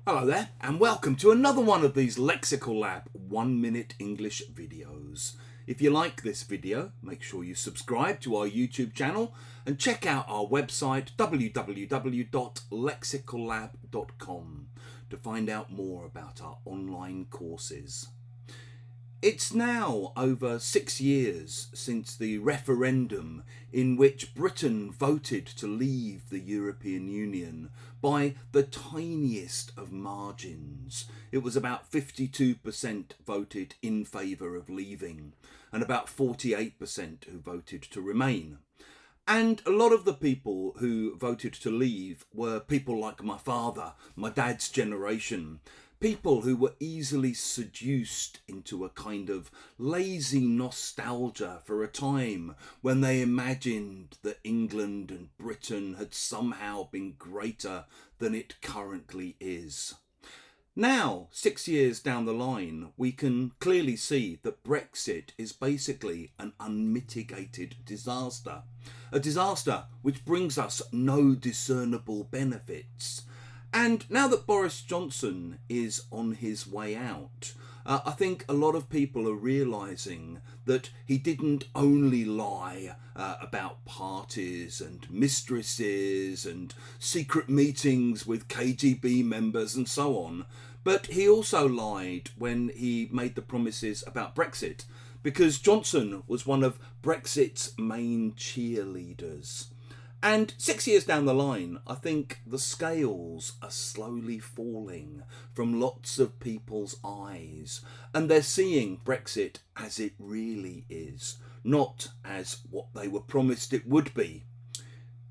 Hello there, and welcome to another one of these Lexical Lab 1-minute English videos. If you like this video, make sure you subscribe to our YouTube channel and check out our website www.lexicallab.com to find out more about our online courses. It's now over 6 years since the referendum in which Britain voted to leave the European Union by the tiniest of margins. It was about 52% voted in favour of leaving and about 48% who voted to remain. And a lot of the people who voted to leave were people like my father, my dad's generation, people who were easily seduced into a kind of lazy nostalgia for a time when they imagined that England and Britain had somehow been greater than it currently is. Now, 6 years down the line, we can clearly see that Brexit is basically an unmitigated disaster. A disaster which brings us no discernible benefits. And now that Boris Johnson is on his way out, I think a lot of people are realising that he didn't only lie about parties and mistresses and secret meetings with KGB members and so on, but he also lied when he made the promises about Brexit, because Johnson was one of Brexit's main cheerleaders. And 6 years down the line, I think the scales are slowly falling from lots of people's eyes, and they're seeing Brexit as it really is, not as what they were promised it would be.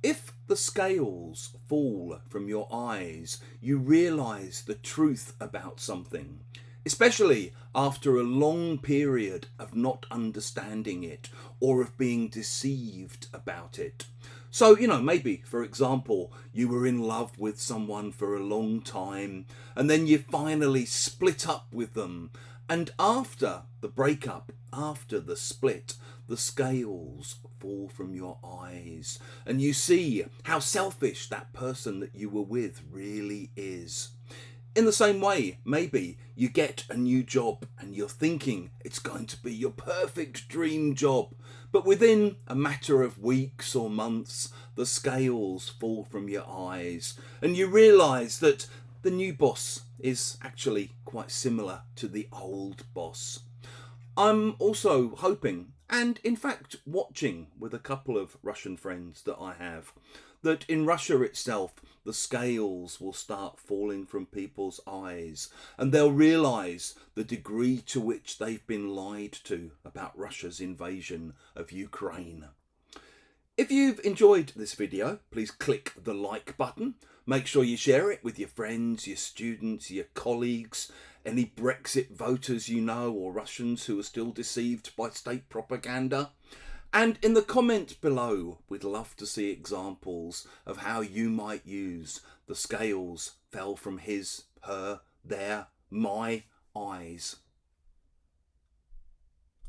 If the scales fall from your eyes, you realise the truth about something, especially after a long period of not understanding it or of being deceived about it. So, maybe, for example, you were in love with someone for a long time and then you finally split up with them. And after the breakup, after the split, the scales fall from your eyes and you see how selfish that person that you were with really is. In the same way, maybe you get a new job and you're thinking it's going to be your perfect dream job, but within a matter of weeks or months, the scales fall from your eyes and you realise that the new boss is actually quite similar to the old boss. I'm also hoping, and in fact watching with a couple of Russian friends that I have, that in Russia itself the scales will start falling from people's eyes and they'll realise the degree to which they've been lied to about Russia's invasion of Ukraine. If you've enjoyed this video, please click the like button. Make sure you share it with your friends, your students, your colleagues, any Brexit voters you know or Russians who are still deceived by state propaganda. And in the comments below, we'd love to see examples of how you might use the scales fell from his, her, their, my eyes.